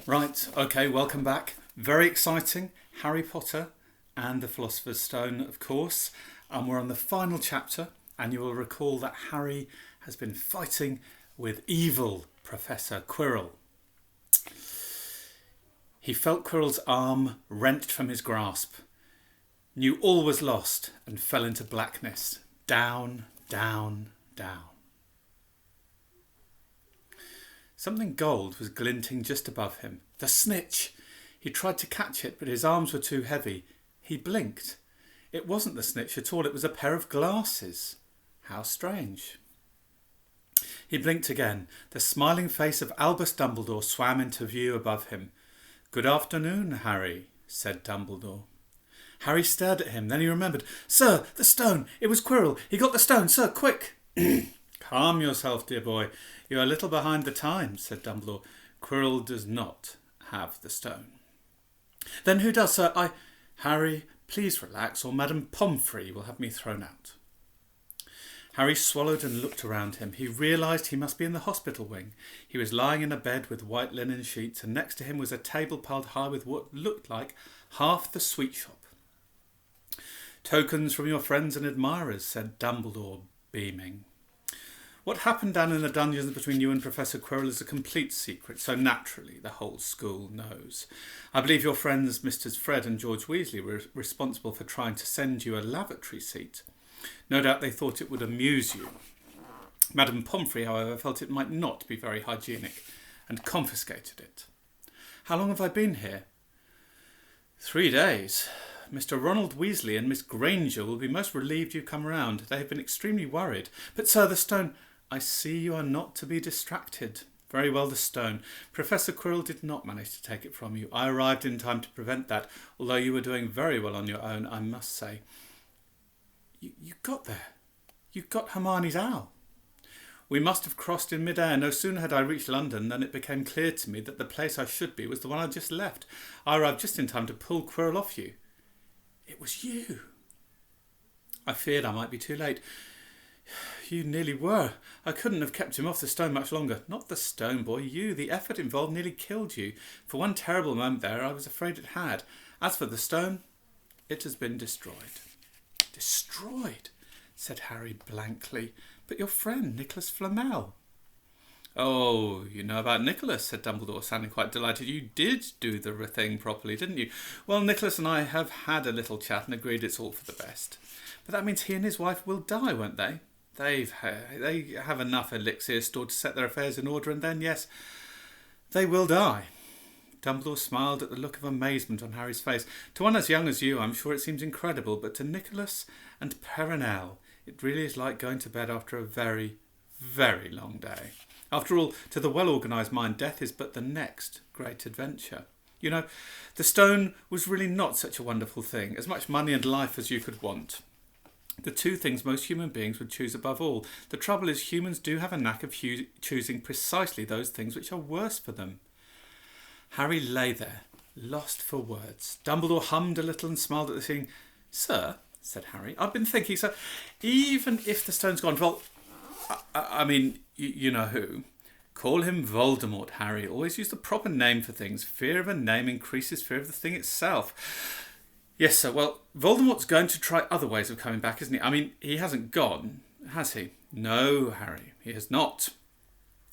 Right, okay, welcome back. Very exciting. Harry Potter and the Philosopher's Stone, of course. And we're on the final chapter, and you will recall that Harry has been fighting with evil Professor Quirrell. He felt Quirrell's arm wrenched from his grasp, knew all was lost, and fell into blackness. Down, down, down. Something gold was glinting just above him. The snitch! He tried to catch it, but his arms were too heavy. He blinked. It wasn't the snitch at all, it was a pair of glasses. How strange. He blinked again. The smiling face of Albus Dumbledore swam into view above him. "Good afternoon, Harry," said Dumbledore. Harry stared at him, then he remembered. "Sir, the stone! It was Quirrell! He got the stone! Sir, quick!" "Calm yourself, dear boy. You are a little behind the times," said Dumbledore. "Quirrell does not have the stone." "Then who does, sir? Harry, please relax, or Madame Pomfrey will have me thrown out." Harry swallowed and looked around him. He realised he must be in the hospital wing. He was lying in a bed with white linen sheets, and next to him was a table piled high with what looked like half the sweet shop. "Tokens from your friends and admirers," said Dumbledore, beaming. "What happened down in the dungeons between you and Professor Quirrell is a complete secret, so naturally the whole school knows. I believe your friends Mr. Fred and George Weasley were responsible for trying to send you a lavatory seat. No doubt they thought it would amuse you. Madame Pomfrey, however, felt it might not be very hygienic and confiscated it. How long have I been here?" 3 days. Mr. Ronald Weasley and Miss Granger will be most relieved you've come round. They have been extremely worried. But, sir, the stone—" "I see you are not to be distracted. Very well, the stone. Professor Quirrell did not manage to take it from you. I arrived in time to prevent that, although you were doing very well on your own, I must say." You got there. You got Hermione's owl." "We must have crossed in mid-air. No sooner had I reached London than it became clear to me that the place I should be was the one I just left. I arrived just in time to pull Quirrell off you." "It was you." "I feared I might be too late." "You nearly were. I couldn't have kept him off the stone much longer." "Not the stone, boy, you. The effort involved nearly killed you. For one terrible moment there, I was afraid it had. As for the stone, it has been destroyed." "Destroyed?" said Harry blankly. "But your friend, Nicholas Flamel." "Oh, you know about Nicholas," said Dumbledore, sounding quite delighted. "You did do the thing properly, didn't you? Well, Nicholas and I have had a little chat and agreed it's all for the best." "But that means he and his wife will die, won't they?" They have enough elixir stored to set their affairs in order, and then, yes, they will die." Dumbledore smiled at the look of amazement on Harry's face. "To one as young as you, I'm sure it seems incredible, but to Nicholas and Perenelle, it really is like going to bed after a very, very long day. After all, to the well-organised mind, death is but the next great adventure. You know, the stone was really not such a wonderful thing, as much money and life as you could want. The two things most human beings would choose above all. The trouble is humans do have a knack of choosing precisely those things which are worse for them." Harry lay there, lost for words. Dumbledore hummed a little and smiled at the scene. "Sir," said Harry, "I've been thinking, so even if the stone's gone, well, I mean, you know who. Call him Voldemort, Harry. Always use the proper name for things. Fear of a name increases fear of the thing itself." "Yes, sir. Well, Voldemort's going to try other ways of coming back, isn't he? I mean, he hasn't gone, has he?" "No, Harry, he has not.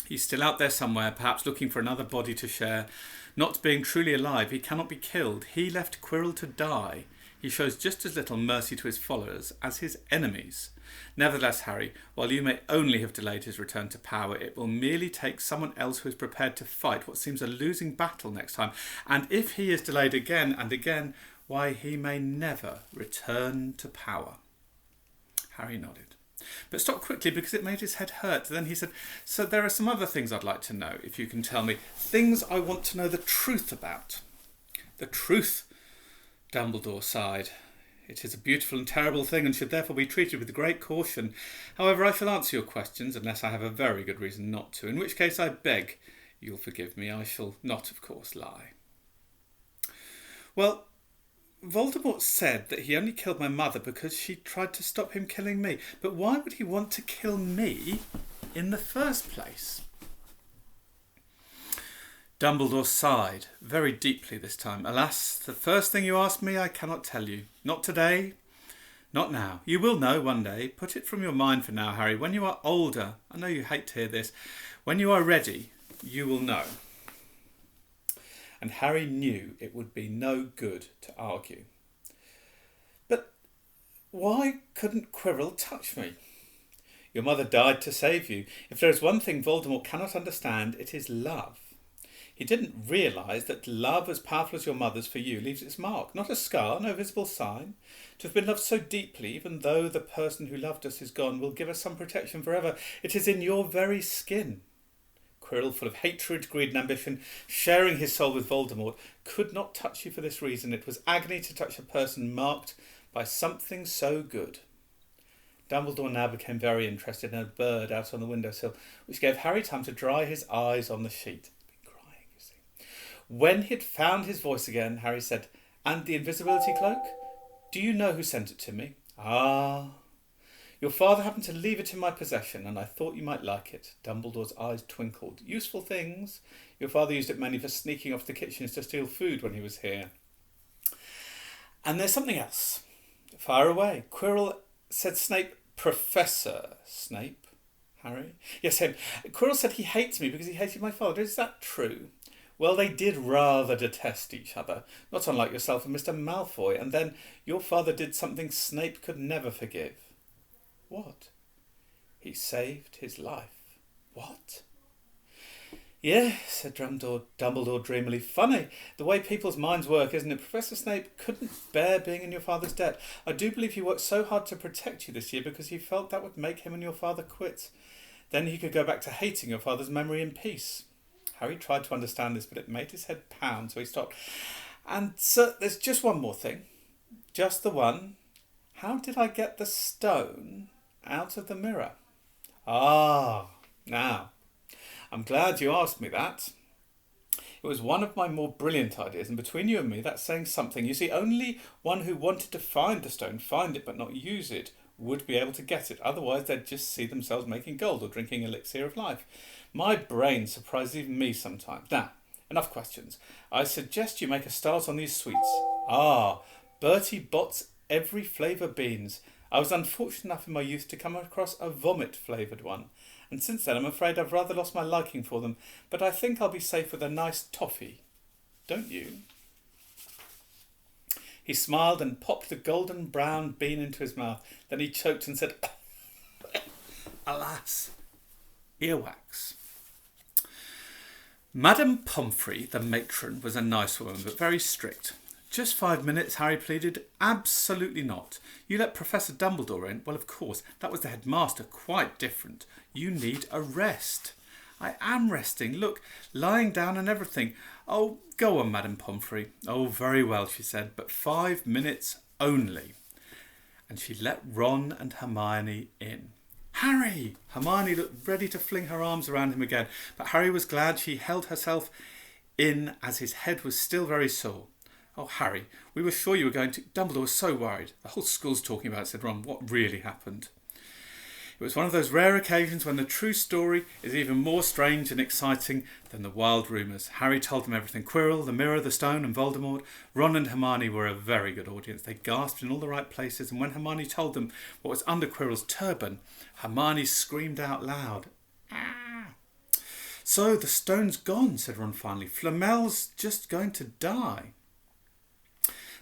He's still out there somewhere, perhaps looking for another body to share. Not being truly alive, he cannot be killed. He left Quirrell to die. He shows just as little mercy to his followers as his enemies. Nevertheless, Harry, while you may only have delayed his return to power, it will merely take someone else who is prepared to fight what seems a losing battle next time. And if he is delayed again and again, why, he may never return to power." Harry nodded, but stopped quickly because it made his head hurt. Then he said, "So there are some other things I'd like to know, if you can tell me. Things I want to know the truth about." "The truth?" Dumbledore sighed. "It is a beautiful and terrible thing, and should therefore be treated with great caution. However, I shall answer your questions, unless I have a very good reason not to, in which case I beg you'll forgive me. I shall not, of course, lie." "Well, Voldemort said that he only killed my mother because she tried to stop him killing me. But why would he want to kill me in the first place?" Dumbledore sighed, very deeply this time. Alas, the first thing you ask me I cannot tell you. Not today, not now. You will know one day. Put it from your mind for now, Harry. When you are older, I know you hate to hear this, when you are ready, you will know. And Harry knew it would be no good to argue. But why couldn't Quirrell touch me? Your mother died to save you. If there is one thing Voldemort cannot understand, it is love. He didn't realise that love as powerful as your mother's for you leaves its mark. Not a scar, no visible sign. To have been loved so deeply, even though the person who loved us is gone, will give us some protection forever. It is in your very skin. Quirrell, full of hatred, greed and ambition, sharing his soul with Voldemort, could not touch you for this reason. It was agony to touch a person marked by something so good. Dumbledore now became very interested in a bird out on the windowsill, which gave Harry time to dry his eyes on the sheet. When he'd found his voice again, Harry said, "And the invisibility cloak? Do you know who sent it to me?" "Ah, your father happened to leave it in my possession, and I thought you might like it." Dumbledore's eyes twinkled. "Useful things. Your father used it mainly for sneaking off the kitchens to steal food when he was here. And there's something else. Fire away." Quirrell said Snape, "Professor Snape, Harry?" "Yes, him. Quirrell said he hates me because he hated my father. Is that true?" "Well, they did rather detest each other, not unlike yourself and Mr. Malfoy, and then your father did something Snape could never forgive." "What?" "He saved his life." "What?" "Yes," said Dumbledore dreamily. "Funny, the way people's minds work, isn't it? Professor Snape couldn't bear being in your father's debt. I do believe he worked so hard to protect you this year because he felt that would make him and your father quits. Then he could go back to hating your father's memory in peace." Harry tried to understand this, but it made his head pound, so he stopped. "And sir, there's just one more thing. Just the one. How did I get the stone out of the mirror?" "Ah, now, I'm glad you asked me that. It was one of my more brilliant ideas, and between you and me, that's saying something. You see, only one who wanted to find the stone, find it but not use it, would be able to get it. Otherwise, they'd just see themselves making gold or drinking elixir of life. My brain surprises even me sometimes. Now, enough questions. I suggest you make a start on these sweets. Ah, Bertie Bott's every flavour beans. I was unfortunate enough in my youth to come across a vomit-flavoured one, and since then I'm afraid I've rather lost my liking for them, but I think I'll be safe with a nice toffee. Don't you?" He smiled and popped the golden brown bean into his mouth. Then he choked and said, "Alas, earwax." Madame Pomfrey, the matron, was a nice woman, but very strict. "Just 5 minutes," Harry pleaded. "Absolutely not. You let Professor Dumbledore in. Well, of course, that was the headmaster. Quite different. You need a rest." "I am resting. Look, lying down and everything." "Oh, go on, Madame Pomfrey." "Oh, very well," she said, "but 5 minutes only." And she let Ron and Hermione in. "Harry!" Hermione looked ready to fling her arms around him again, but Harry was glad she held herself in as his head was still very sore. "Oh, Harry, we were sure you were going to..." "Dumbledore was so worried. The whole school's talking about it," said Ron. "What really happened?" It was one of those rare occasions when the true story is even more strange and exciting than the wild rumours. Harry told them everything. Quirrell, the mirror, the stone and Voldemort. Ron and Hermione were a very good audience. They gasped in all the right places, and when Hermione told them what was under Quirrell's turban, Hermione screamed out loud. "Ah!" "So the stone's gone," said Ron finally. "Flamel's just going to die."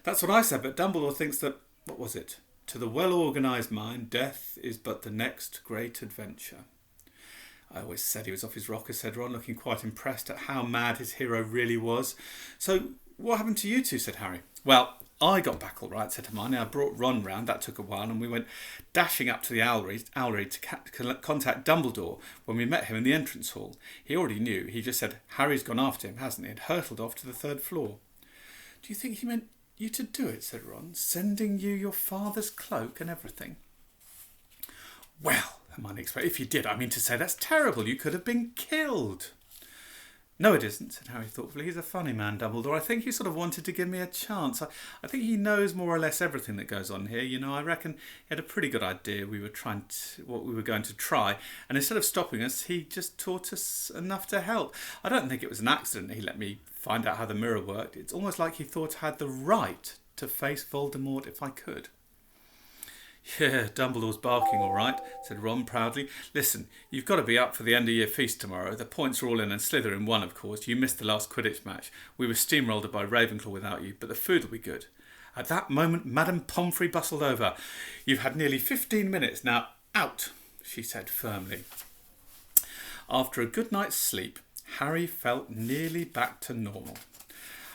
"That's what I said, but Dumbledore thinks that..." What was it? "To the well-organised mind, death is but the next great adventure." "I always said he was off his rocker," said Ron, looking quite impressed at how mad his hero really was. "So what happened to you two?" said Harry. "Well, I got back all right," said Hermione. "I brought Ron round. That took a while, and we went dashing up to the owlery to contact Dumbledore when we met him in the entrance hall. He already knew. He just said, 'Harry's gone after him, hasn't he?' and hurtled off to the 3rd floor. "Do you think he meant you to do it?" said Ron. "Sending you your father's cloak and everything?" "Well," Hermione explained, "if you did, I mean to say, that's terrible. You could have been killed." No, it isn't, said Harry thoughtfully. He's a funny man, Dumbledore. I think he sort of wanted to give me a chance. I think he knows more or less everything that goes on here. You know, I reckon he had a pretty good idea what we were going to try, and instead of stopping us, he just taught us enough to help. I don't think it was an accident he let me find out how the mirror worked. It's almost like he thought I had the right to face Voldemort if I could. Yeah, Dumbledore's barking all right, said Ron proudly. Listen, you've got to be up for the end-of-year feast tomorrow. The points are all in and Slytherin won, of course. You missed the last Quidditch match. We were steamrolled by Ravenclaw without you, but the food will be good. At that moment, Madame Pomfrey bustled over. You've had nearly 15 minutes. Now, out, she said firmly. After a good night's sleep, Harry felt nearly back to normal.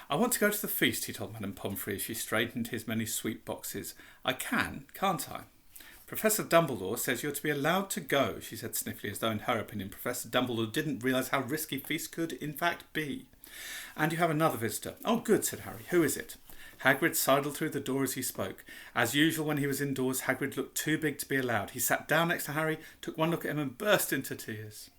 I want to go to the feast, he told Madame Pomfrey as she straightened his many sweet boxes. I can, can't I? Professor Dumbledore says you're to be allowed to go, she said sniffly, as though in her opinion Professor Dumbledore didn't realise how risky feasts could in fact be. And you have another visitor. Oh, good, said Harry. Who is it? Hagrid sidled through the door as he spoke. As usual when he was indoors, Hagrid looked too big to be allowed. He sat down next to Harry, took one look at him and burst into tears.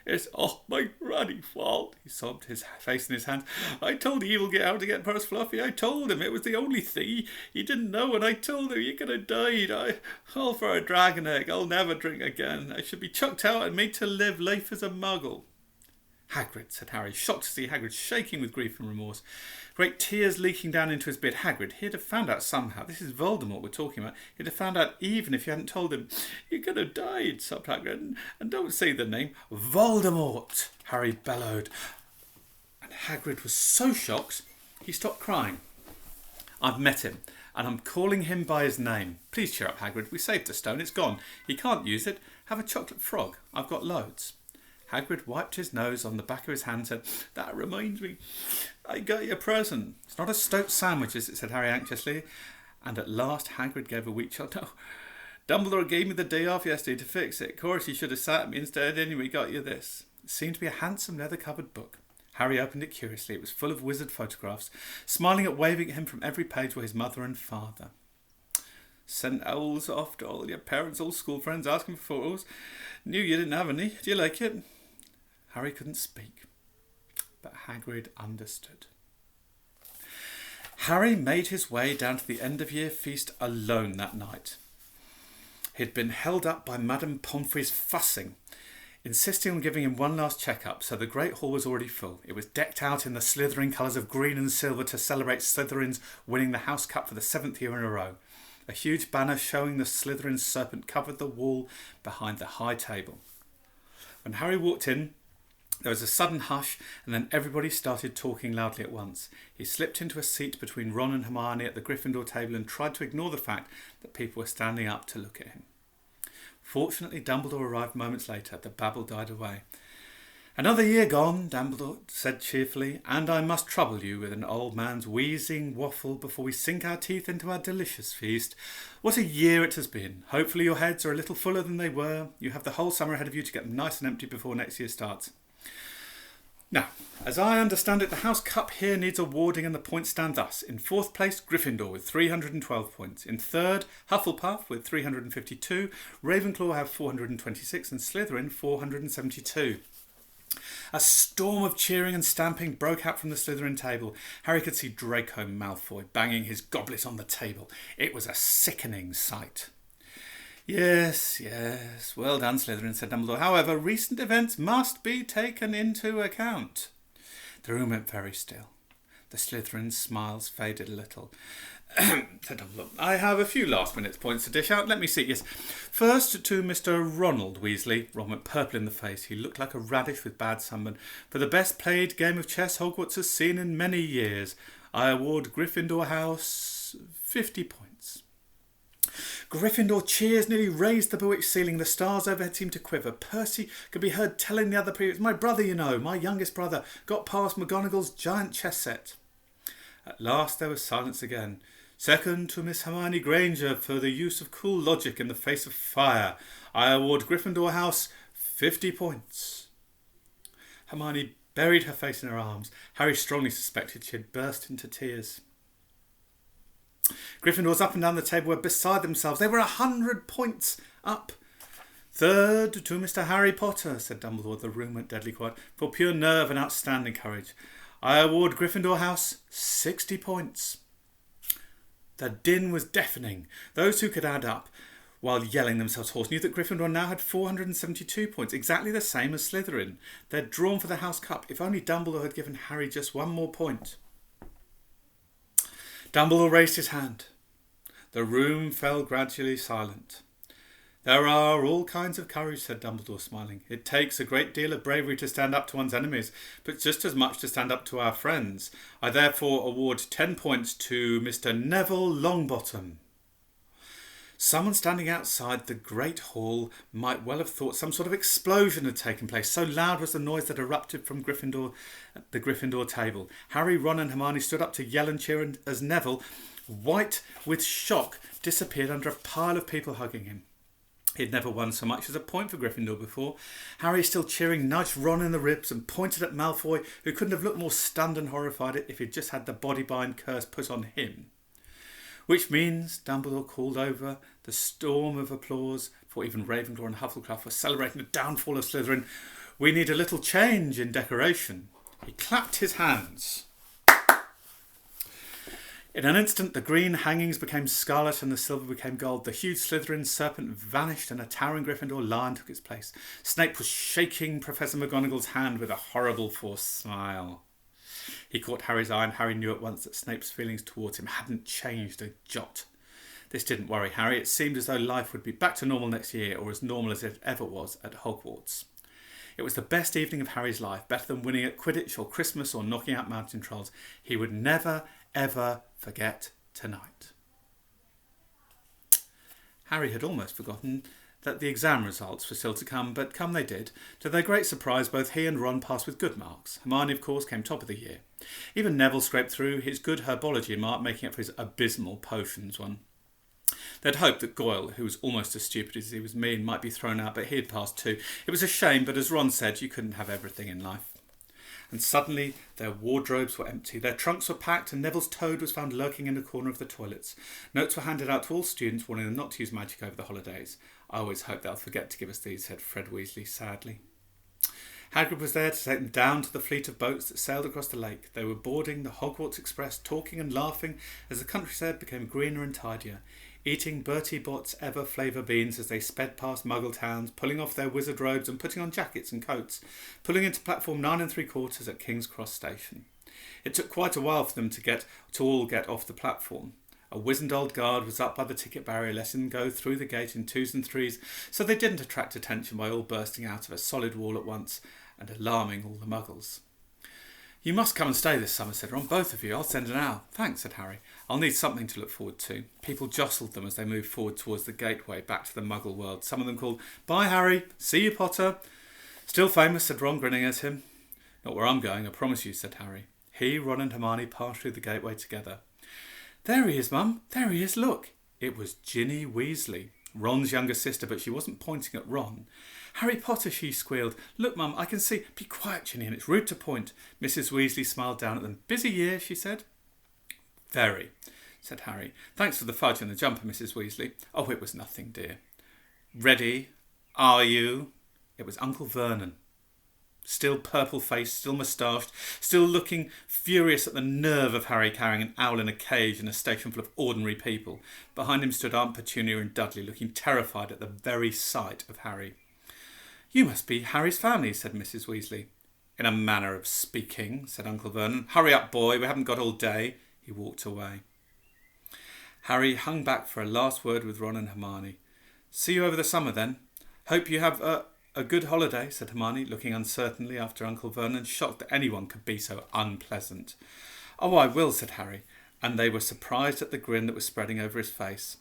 It's all my granny fault, he sobbed, his face in his hands. I told Evil how to get past Fluffy. I told him it was the only thing he didn't know, and I told him he could have died. All for a dragon egg. I'll never drink again. I should be chucked out and made to live life as a muggle. Hagrid, said Harry, shocked to see Hagrid shaking with grief and remorse. Great tears leaking down into his beard. Hagrid, he'd have found out somehow. This is Voldemort we're talking about. He'd have found out even if you hadn't told him. You could have died, sobbed Hagrid. And don't say the name. Voldemort, Harry bellowed. And Hagrid was so shocked, he stopped crying. I've met him, and I'm calling him by his name. Please cheer up, Hagrid. We saved the stone. It's gone. He can't use it. Have a chocolate frog. I've got loads. Hagrid wiped his nose on the back of his hand and said, That reminds me, I got you a present. It's not a Stoke sandwich, is it? Said Harry anxiously. And at last Hagrid gave a weak shot. No, Dumbledore gave me the day off yesterday to fix it. Of course, he should have sat me instead. Anyway, got you this. It seemed to be a handsome leather-covered book. Harry opened it curiously. It was full of wizard photographs. Smiling and waving at him from every page were his mother and father. Sent owls off to all your parents' old school friends asking for photos. Knew you didn't have any. Do you like it? Harry couldn't speak, but Hagrid understood. Harry made his way down to the end-of-year feast alone that night. He'd been held up by Madame Pomfrey's fussing, insisting on giving him one last check-up, so the Great Hall was already full. It was decked out in the Slytherin colours of green and silver to celebrate Slytherin's winning the House Cup for the 7th year in a row. A huge banner showing the Slytherin serpent covered the wall behind the high table. When Harry walked in, there was a sudden hush, and then everybody started talking loudly at once. He slipped into a seat between Ron and Hermione at the Gryffindor table and tried to ignore the fact that people were standing up to look at him. Fortunately, Dumbledore arrived moments later. The babble died away. Another year gone, Dumbledore said cheerfully, and I must trouble you with an old man's wheezing waffle before we sink our teeth into our delicious feast. What a year it has been. Hopefully your heads are a little fuller than they were. You have the whole summer ahead of you to get them nice and empty before next year starts. Now, as I understand it, the House Cup here needs awarding and the points stand thus. In 4th place, Gryffindor with 312 points. In 3rd, Hufflepuff with 352. Ravenclaw have 426 and Slytherin 472. A storm of cheering and stamping broke out from the Slytherin table. Harry could see Draco Malfoy banging his goblet on the table. It was a sickening sight. Yes, well done, Slytherin, said Dumbledore. However, recent events must be taken into account. The room went very still. The Slytherin's smiles faded a little. Said Dumbledore, I have a few last-minute points to dish out. Let me see. Yes. First, to Mr. Ronald Weasley. Ron went purple in the face. He looked like a radish with bad sunburn. For the best played game of chess Hogwarts has seen in many years, I award Gryffindor House 50 points. Gryffindor cheers nearly raised the bewitched ceiling. The stars overhead seemed to quiver. Percy could be heard telling the other prefects, my brother, you know, my youngest brother, got past McGonagall's giant chess set. At last there was silence again. Second, to Miss Hermione Granger for the use of cool logic in the face of fire. I award Gryffindor House 50 points. Hermione buried her face in her arms. Harry strongly suspected she had burst into tears. Gryffindors up and down the table were beside themselves. They were 100 points up. "Third to Mr. Harry Potter," said Dumbledore. The room went deadly quiet. "For pure nerve and outstanding courage. I award Gryffindor House 60 points. The din was deafening. Those who could add up while yelling themselves hoarse knew that Gryffindor now had 472 points, exactly the same as Slytherin. They'd drawn for the House Cup. If only Dumbledore had given Harry just one more point. Dumbledore raised his hand. The room fell gradually silent. "There are all kinds of courage," said Dumbledore, smiling. "It takes a great deal of bravery to stand up to one's enemies, but just as much to stand up to our friends. I therefore award 10 points to Mr. Neville Longbottom." Someone standing outside the great hall might well have thought some sort of explosion had taken place. So loud was the noise that erupted from the Gryffindor table. Harry, Ron and Hermione stood up to yell and cheer as Neville, white with shock, disappeared under a pile of people hugging him. He'd never won so much as a point for Gryffindor before. Harry, still cheering, nudged Ron in the ribs and pointed at Malfoy, who couldn't have looked more stunned and horrified if he'd just had the body-bind curse put on him. "Which means," Dumbledore called over the storm of applause, for even Ravenclaw and Hufflepuff were celebrating the downfall of Slytherin, "we need a little change in decoration." He clapped his hands. In an instant, the green hangings became scarlet and the silver became gold. The huge Slytherin serpent vanished and a towering Gryffindor lion took its place. Snape was shaking Professor McGonagall's hand with a horrible forced smile. He caught Harry's eye and Harry knew at once that Snape's feelings towards him hadn't changed a jot. This didn't worry Harry. It seemed as though life would be back to normal next year, or as normal as it ever was at Hogwarts. It was the best evening of Harry's life, better than winning at Quidditch or Christmas or knocking out mountain trolls. He would never, ever forget tonight. Harry had almost forgotten that the exam results were still to come, but come they did. To their great surprise, both he and Ron passed with good marks. Hermione, of course, came top of the year. Even Neville scraped through, his good herbology mark making up for his abysmal potions one. They'd hoped that Goyle, who was almost as stupid as he was mean, might be thrown out, but he had passed too. It was a shame, but as Ron said, you couldn't have everything in life. And suddenly their wardrobes were empty. Their trunks were packed and Neville's toad was found lurking in a corner of the toilets. Notes were handed out to all students warning them not to use magic over the holidays. "I always hope they'll forget to give us these," said Fred Weasley sadly. Hagrid was there to take them down to the fleet of boats that sailed across the lake. They were boarding the Hogwarts Express, talking and laughing as the countryside became greener and tidier, eating Bertie Bott's ever-flavour beans as they sped past Muggle towns, pulling off their wizard robes and putting on jackets and coats, pulling into platform 9 3/4 at King's Cross Station. It took quite a while for them to all get off the platform. A wizened old guard was up by the ticket barrier, letting them go through the gate in 2s and 3s, so they didn't attract attention by all bursting out of a solid wall at once and alarming all the Muggles. "You must come and stay this summer," said Ron. "Both of you. I'll send an owl." "Thanks," said Harry. "I'll need something to look forward to." People jostled them as they moved forward towards the gateway back to the Muggle world. Some of them called, "Bye, Harry. See you, Potter." "Still famous," said Ron, grinning at him. "Not where I'm going, I promise you," said Harry. He, Ron and Hermione passed through the gateway together. "There he is, Mum. There he is, look." It was Ginny Weasley, Ron's younger sister, but she wasn't pointing at Ron. "Harry Potter," she squealed. "Look, Mum, I can see—" "Be quiet, Ginny, and it's rude to point." Mrs. Weasley smiled down at them. "Busy year," she said. "Very," said Harry. "Thanks for the fudge and the jumper, Mrs. Weasley." "Oh, it was nothing, dear." "Ready? Are you?" It was Uncle Vernon. Still purple-faced, still moustached, still looking furious at the nerve of Harry carrying an owl in a cage in a station full of ordinary people. Behind him stood Aunt Petunia and Dudley, looking terrified at the very sight of Harry. "You must be Harry's family," said Mrs. Weasley. "In a manner of speaking," said Uncle Vernon. "Hurry up, boy, we haven't got all day." He walked away. Harry hung back for a last word with Ron and Hermione. "See you over the summer, then. Hope you have a good holiday," said Hermione, looking uncertainly after Uncle Vernon, shocked that anyone could be so unpleasant. "Oh, I will," said Harry, and they were surprised at the grin that was spreading over his face.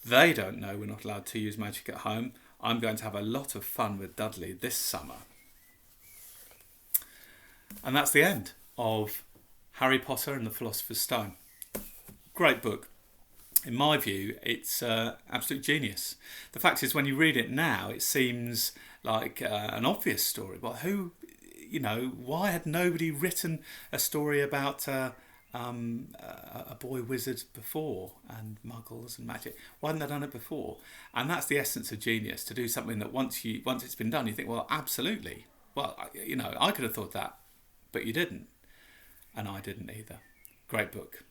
"They don't know we're not allowed to use magic at home. I'm going to have a lot of fun with Dudley this summer." And that's the end of Harry Potter and the Philosopher's Stone. Great book. In my view, it's absolute genius. The fact is, when you read it now, it seems like an obvious story. Well, why had nobody written a story about a boy wizard before, and muggles and magic? Why hadn't they done it before? And that's the essence of genius, to do something that once it's been done, you think, well, absolutely. Well, I could have thought that, but you didn't. And I didn't either. Great book.